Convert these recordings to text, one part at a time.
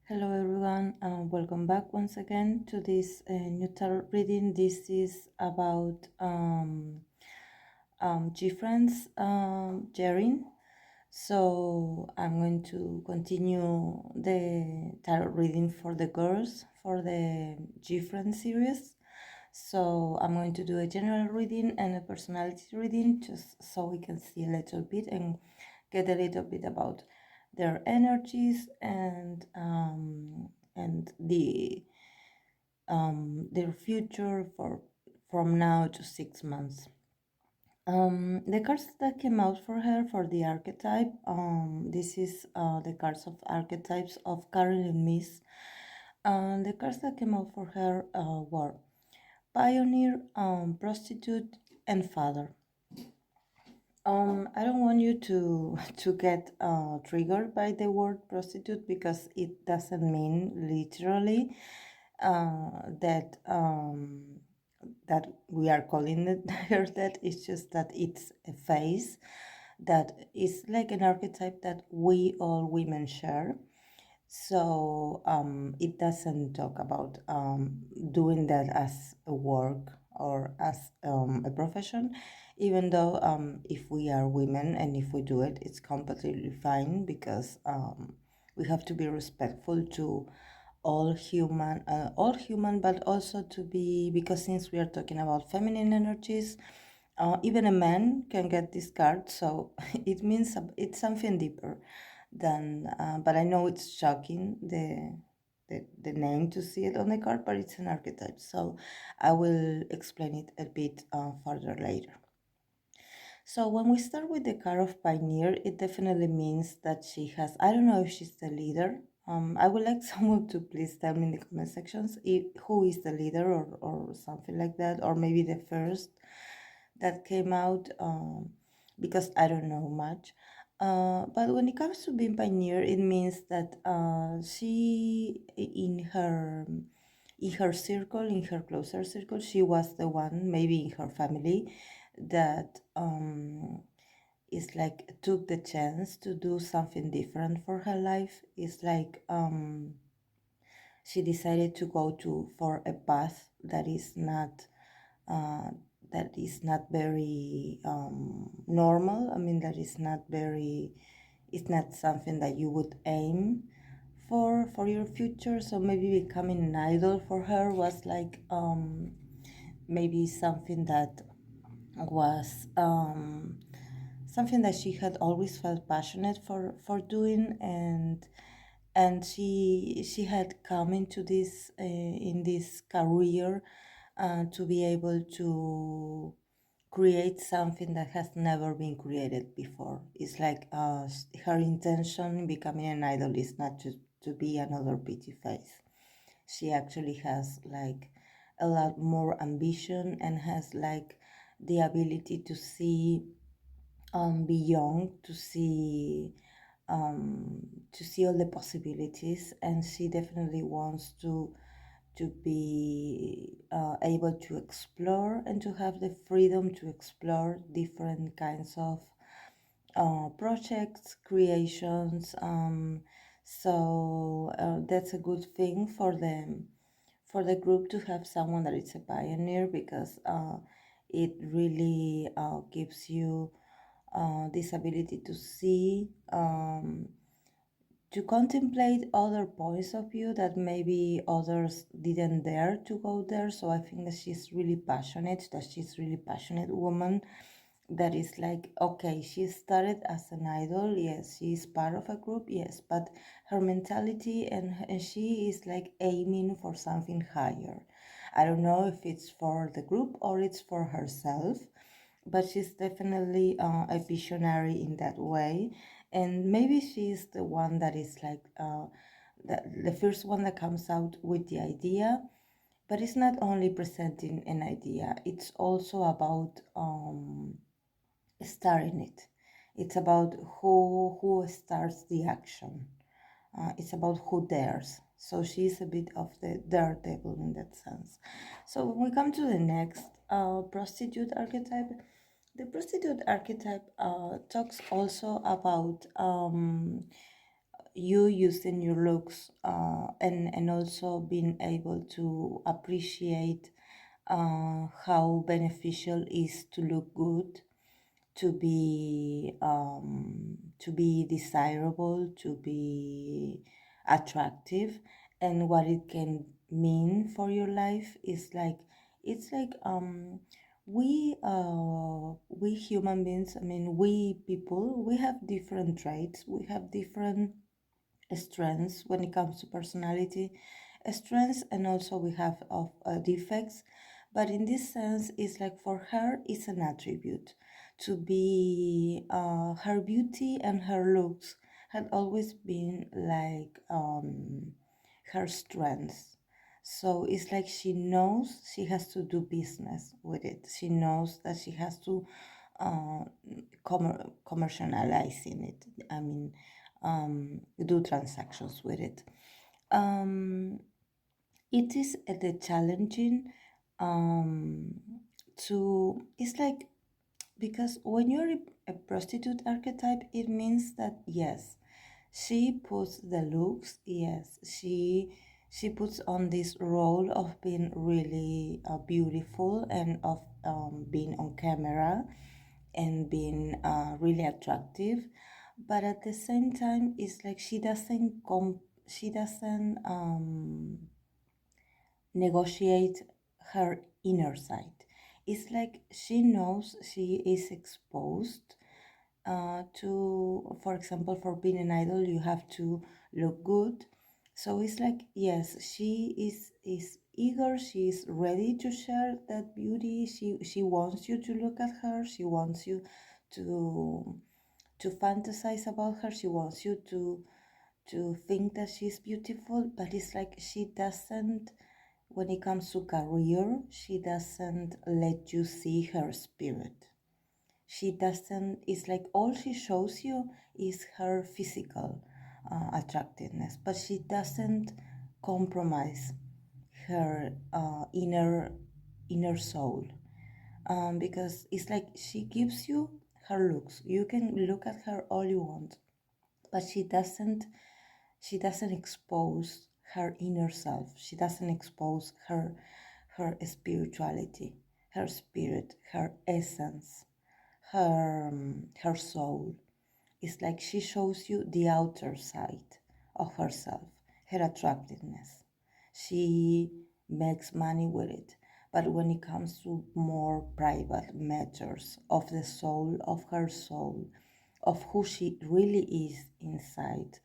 Hello everyone, welcome back once again to this new tarot reading. This is about Gfriend's Yerin. So I'm going to continue the tarot reading for the girls for the Gfriend series. So I'm going to do a general reading and a personality reading just so we can see a little bit and get a little bit about their energies and their future for from now to 6 months. The cards that came out for her for the archetype, this is the cards of archetypes of Carolyn Miss. The cards that came out for her were Pioneer, Prostitute, and Father. I don't want you to to get triggered by the word prostitute because it doesn't mean literally that that we are calling it her that. It's just that it's a phase that is like an archetype that we all women share. So it doesn't talk about doing that as a work or as a profession, even though if we are women and if we do it, it's completely fine because we have to be respectful to all human, but also to be, because since we are talking about feminine energies, even a man can get this card, so it means it's something deeper than. But I know it's shocking the name to see it on the card, but it's an archetype, so I will explain it a bit further later. So when we start with the card of Pioneer, it definitely means that she has, I don't know if she's the leader. I would like someone to please tell me in the comment sections who is the leader or something like that, or maybe the first that came out, because I don't know much. But when it comes to being pioneer, it means that she, in her circle, in her closer circle, she was the one, maybe in her family, that is like took the chance to do something different for her life. It's like she decided to go to for a path that is not uh, very normal. I mean, that is not very, it's not something that you would aim for your future. So maybe becoming an idol for her was like maybe something that was something that she had always felt passionate for doing, and she had come into this in this career to be able to create something that has never been created before. It's like her intention in becoming an idol is not to be another pretty face. She actually has like a lot more ambition and has like the ability to see beyond, to see all the possibilities, and she definitely wants to be able to explore and to have the freedom to explore different kinds of projects, creations. So that's a good thing for the group to have someone that is a pioneer, because it really gives you this ability to see, to contemplate other points of view that maybe others didn't dare to go there. So I think that she's really passionate, that she's really passionate woman, that is like, okay, she started as an idol, yes, she is part of a group, yes, but her mentality and she is like aiming for something higher. I don't know if it's for the group or it's for herself, but she's definitely a visionary in that way. And maybe she's the one that is like the first one that comes out with the idea, but it's not only presenting an idea, it's also about starting it. It's about who starts the action. It's about who dares. So she's a bit of the daredevil in that sense. So when we come to the next prostitute archetype, the prostitute archetype talks also about you using your looks, and also being able to appreciate how beneficial is to look good, to be desirable, to be attractive, and what it can mean for your life is like, it's like, we human beings, I mean, we people, we have different traits, we have different strengths when it comes to personality strengths, and also we have of defects. But in this sense, it's like for her it's an attribute to be, her beauty and her looks had always been like, her strengths. So it's like she knows she has to do business with it, she knows that she has to uh, commercializing it, I mean, do transactions with it. Um, it is the challenging, um, to, it's like, because when you're a prostitute archetype, it means that yes, she puts the looks, yes, she puts on this role of being really beautiful, and of being on camera, and being really attractive. But at the same time, it's like she doesn't negotiate her inner side. It's like she knows she is exposed to, for example, for being an idol, you have to look good. So it's like, yes, she is eager, she is ready to share that beauty. She wants you to look at her. She wants you to to fantasize about her. She wants you to think that she's beautiful. But it's like she doesn't, when it comes to career, she doesn't let you see her spirit. She doesn't, it's like all she shows you is her physical attractiveness, but she doesn't compromise her inner soul, because it's like she gives you her looks. You can look at her all you want, but she doesn't expose her inner self. She doesn't expose her spirituality, her spirit, her essence, her soul. It's like she shows you the outer side of herself, her attractiveness. She makes money with it. But when it comes to more private matters of the soul, of her soul, of who she really is inside,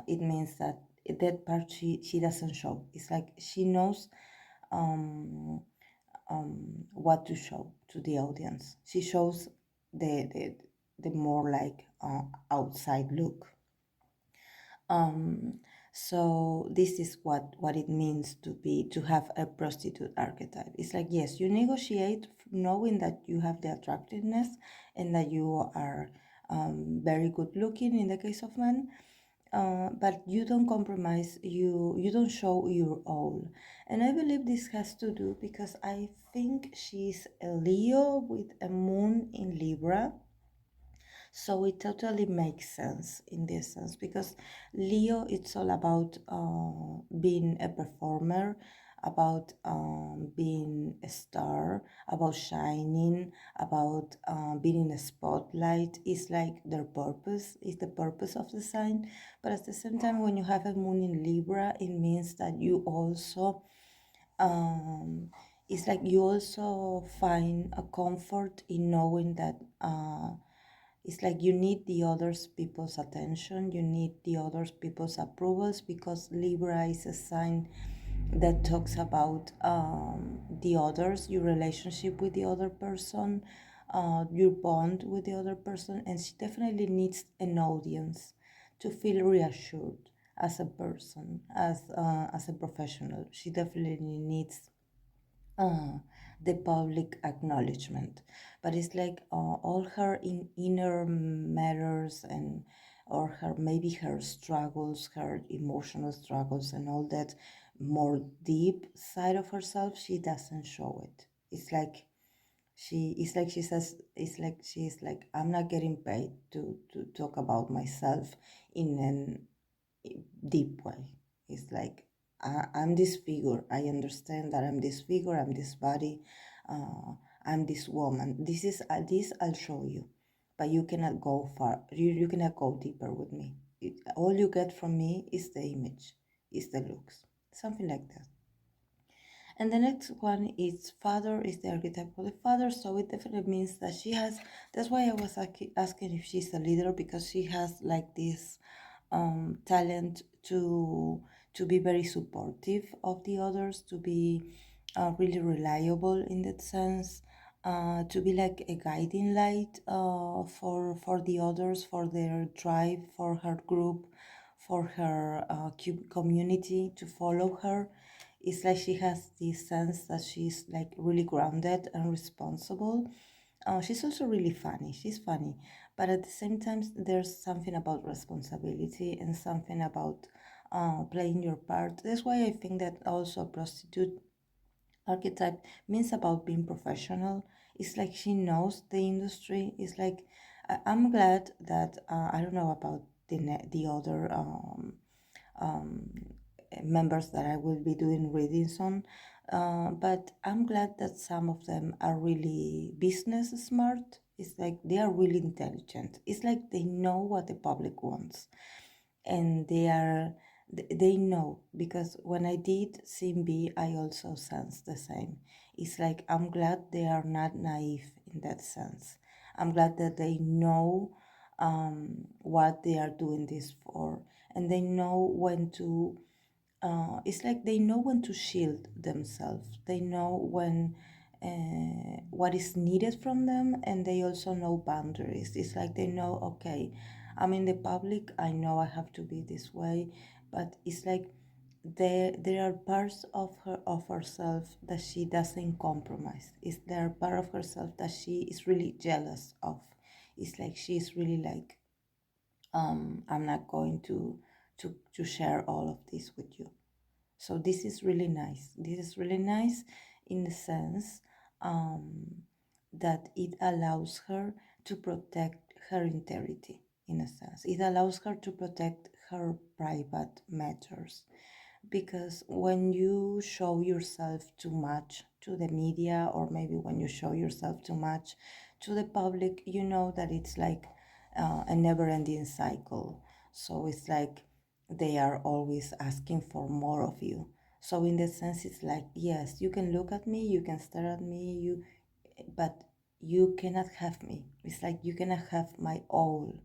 it means that that part she doesn't show. It's like she knows um, what to show to the audience. She shows the more like outside look. Um, so this is what it means to have a prostitute archetype. It's like, yes, you negotiate knowing that you have the attractiveness, and that you are very good looking in the case of men, but you don't compromise, you don't show your all. And I believe this has to do because I think she's a Leo with a moon in Libra, so it totally makes sense in this sense, because Leo, it's all about being a performer, about being a star, about shining, about being in a spotlight. It's like their purpose, is the purpose of the sign. But at the same time, when you have a moon in Libra, it means that you also, um, it's like you also find a comfort in knowing that it's like you need the others people's attention, you need the others people's approvals, because Libra is a sign that talks about the others, your relationship with the other person, your bond with the other person, and she definitely needs an audience to feel reassured as a person, as a professional. She definitely needs uh, the public acknowledgement. But it's like all her inner matters, and or her, maybe her struggles, her emotional struggles, and all that more deep side of herself, she doesn't show it. It's like she says, it's like she's like, I'm not getting paid to talk about myself in an deep way. It's like I'm this figure. I understand that I'm this figure. I'm this body. Uh, I'm this woman. This I'll show you, but you cannot go far. You cannot go deeper with me. All you get from me is the image, is the looks, something like that. And the next one is father, is the archetype of the father. So it definitely means that she has, that's why I was asking if she's a leader, because she has like this talent to be very supportive of the others, to be really reliable in that sense, to be like a guiding light for the others, for their tribe, for her group, for her community to follow her. It's like she has this sense that she's like really grounded and responsible. She's also really funny. She's funny, but at the same time, there's something about responsibility and something about playing your part. That's why I think that also a prostitute archetype means about being professional. It's like she knows the industry. It's like I'm glad that I don't know about the other um, members that I will be doing readings on. But I'm glad that some of them are really business smart. It's like they are really intelligent. It's like they know what the public wants, and they know, because when I did Simbi, I also sensed the same. It's like I'm glad they are not naive in that sense. I'm glad that they know what they are doing this for, and they know when to it's like they know when to shield themselves. They know when what is needed from them, and they also know boundaries. It's like they know, okay, I'm in the public. I know I have to be this way, but it's like there are parts of herself that she doesn't compromise. Is there are part of herself that she is really jealous of. It's like she's really like I'm not going to share all of this with you. So this is really nice. This is really nice in the sense that it allows her to protect her integrity, in a sense. It allows her to protect her private matters, because when you show yourself too much to the media, or maybe when you show yourself too much to the public, you know that it's like a never-ending cycle. So it's like they are always asking for more of you. So in that sense, it's like, yes, you can look at me, you can stare at me, but you cannot have me. It's like you cannot have my all,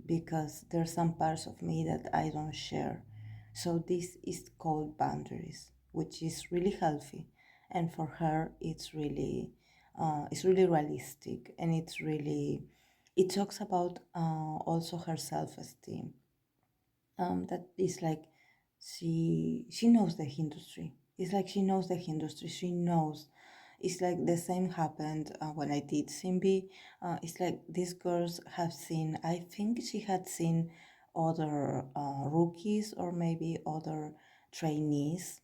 because there's some parts of me that I don't share. So this is called boundaries, which is really healthy, and for her, it's really realistic, and it talks about also her self-esteem. That is like she knows the industry. It's like she knows the industry. She knows. It's like the same happened when I did Simbi. It's like these girls have seen. I think she had seen other rookies, or maybe other trainees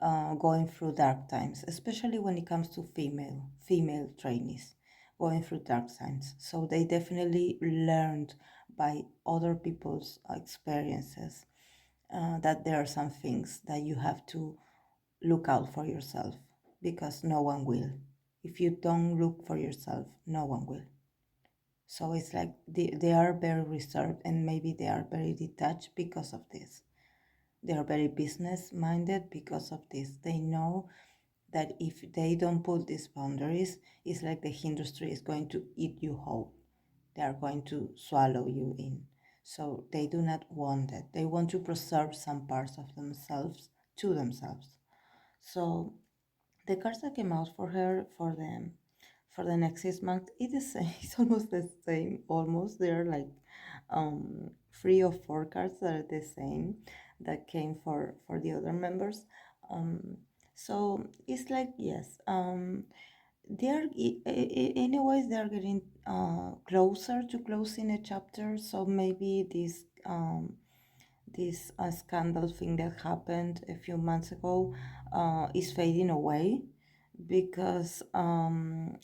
going through dark times, especially when it comes to female trainees going through dark times. So they definitely learned by other people's experiences that there are some things that you have to look out for yourself, because no one will. If you don't look for yourself, no one will. So it's like they are very reserved, and maybe they are very detached because of this. They are very business minded because of this. They know that if they don't put these boundaries, it's like the industry is going to eat you whole. They are going to swallow you in. So they do not want that. They want to preserve some parts of themselves to themselves. So the cards that came out for her for the next 6 months, it is it's almost the same. Almost there are like 3 or 4 cards that are the same that came for the other members. Um, so it's like yes, they're anyways they're getting closer to closing a chapter. So maybe this scandal thing that happened a few months ago is fading away, because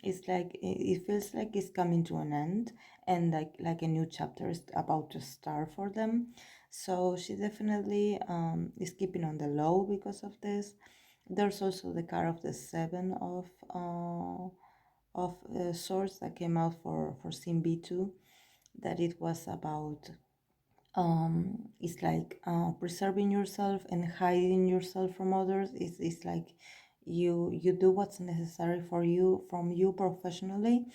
it's like it feels like it's coming to an end, and like a new chapter is about to start for them. So she definitely is keeping on the low because of this. There's also the card of the seven of swords that came out for scene B2, that it was about it's like preserving yourself and hiding yourself from others. It's like you do what's necessary for you from you professionally,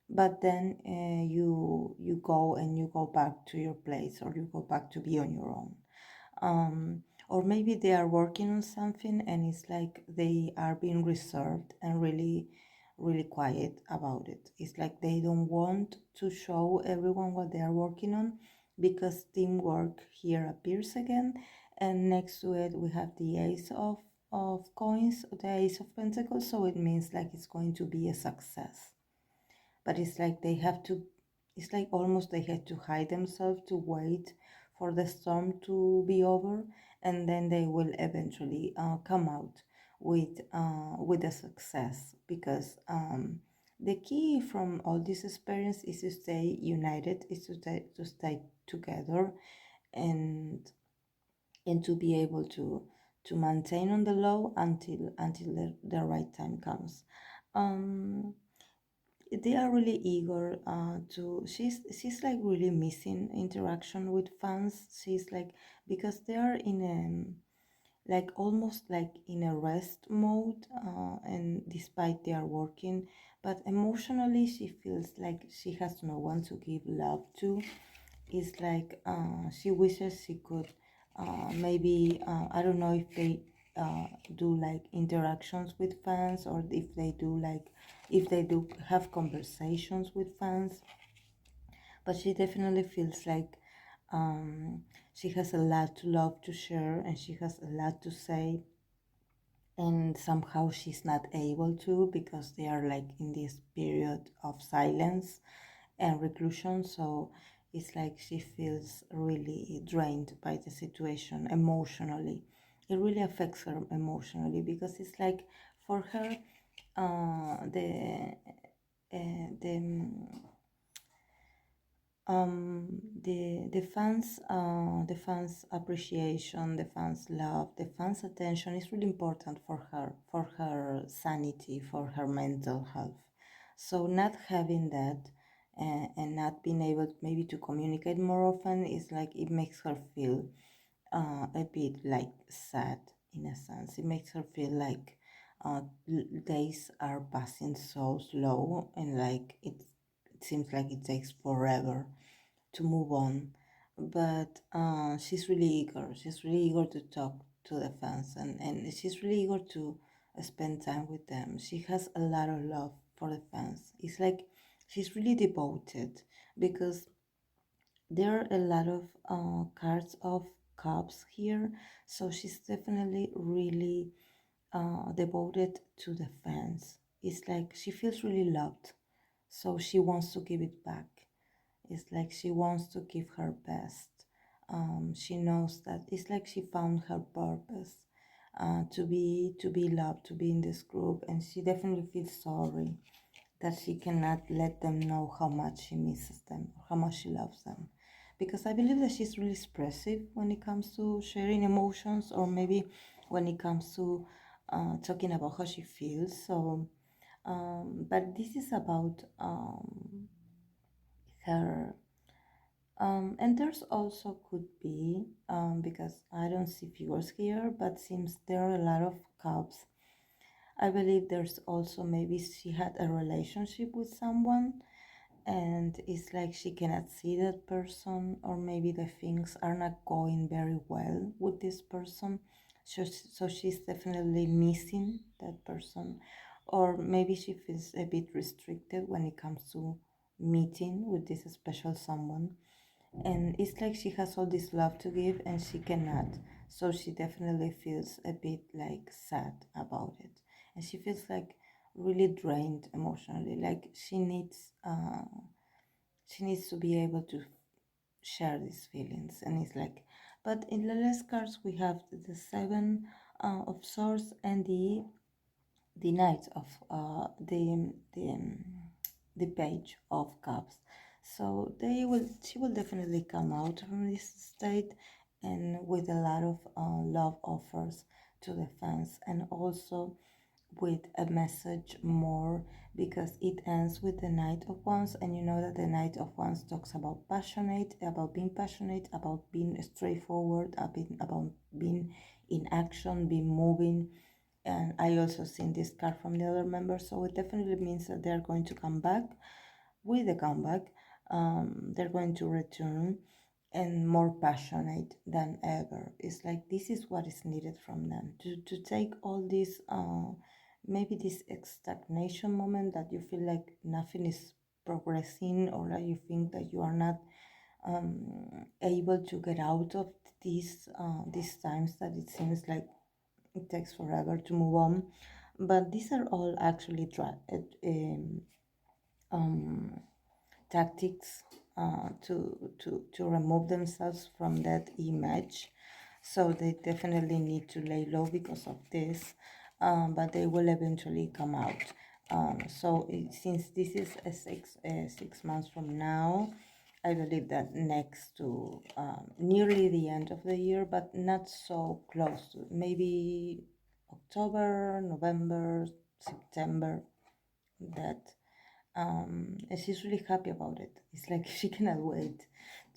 but then you go and you go back to your place, or you go back to be on your own. Or maybe they are working on something and it's like they are being reserved and really quiet about it. It's like they don't want to show everyone what they are working on, because teamwork here appears again. And next to it we have the ace of coins, the ace of pentacles, so it means like it's going to be a success. But it's like they have to, it's like almost they have to hide themselves to wait for the storm to be over, and then they will eventually come out with a success, because the key from all this experience is to stay united, is to stay together, and to be able to maintain on the low until the right time comes. um they are really eager to, she's like really missing interaction with fans. She's like, because they are in a, like almost like in a rest mode, and despite they are working, but emotionally she feels like she has no one to give love to. It's like she wishes she could maybe I don't know if they do like interactions with fans, or if they do like, if they do have conversations with fans. But she definitely feels like she has a lot to love to share, and she has a lot to say, and somehow she's not able to, because they are like in this period of silence and reclusion. So it's like she feels really drained by the situation emotionally. It really affects her emotionally, because it's like for her the the fans appreciation, the fans love, the fans attention is really important for her sanity, for her mental health. So not having that, and not being able maybe to communicate more often, is like it makes her feel a bit like sad, in a sense. It makes her feel like days are passing so slow, and like it seems like it takes forever to move on. But she's really eager. She's really eager to talk to the fans, and she's really eager to spend time with them. She has a lot of love for the fans. It's like she's really devoted, because there are a lot of cards of cups here. So she's definitely really devoted to the fans. It's like she feels really loved, so she wants to give it back. It's like she wants to give her best. She knows that it's like she found her purpose, to be loved, to be in this group, and she definitely feels sorry that she cannot let them know how much she misses them, how much she loves them. Because I believe that she's really expressive when it comes to sharing emotions, or maybe when it comes to talking about how she feels. So, but this is about her. And there's also could be, because I don't see figures here, but since there are a lot of cups, I believe there's also maybe she had a relationship with someone, and it's like she cannot see that person, or maybe the things are not going very well with this person. So she's definitely missing that person, or maybe she feels a bit restricted when it comes to meeting with this special someone, and it's like she has all this love to give and she cannot. So she definitely feels a bit like sad about it, and she feels like really drained emotionally, like she needs to be able to share these feelings. And it's like, but in the last cards we have the seven of swords, and the knight of the page of cups. So she will definitely come out from this state, and with a lot of love offers to the fans, and also with a message more, because it ends with the Knight of Wands, and you know that the Knight of Wands talks about passionate, about being straightforward, about being in action, being moving. And I also seen this card from the other members, so it definitely means that they're going to come back with a comeback. They're going to return and more passionate than ever. It's like this is what is needed from them to take all this, maybe this stagnation moment that you feel like nothing is progressing, or that you think that you are not able to get out of these times that it seems like it takes forever to move on. But these are all actually um, tactics to remove themselves from that image. So they definitely need to lay low because of this, but they will eventually come out. Since this is a 6 months from now, I believe that next to nearly the end of the year, but not so close to, maybe October, November, September, that and she's really happy about it. It's like she cannot wait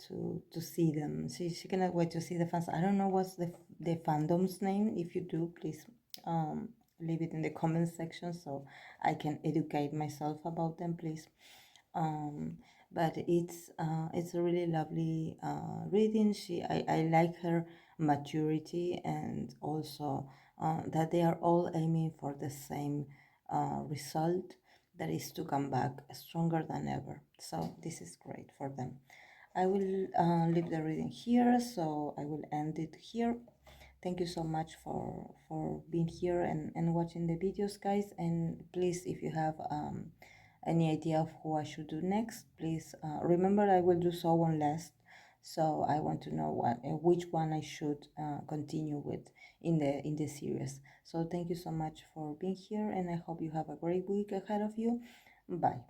to see them. She cannot wait to see the fans. I don't know what's the fandom's name. If you do, please leave it in the comment section so I can educate myself about them, please. um, but it's a really lovely reading. I like her maturity, and also that they are all aiming for the same result, that is to come back stronger than ever. So this is great for them. I will leave the reading here, so I will end it here. Thank you so much for being here and watching the videos, guys. And please, if you have any idea of who I should do next, please remember I will do someone last. So I want to know which one I should continue with in the series. So thank you so much for being here, and I hope you have a great week ahead of you. Bye.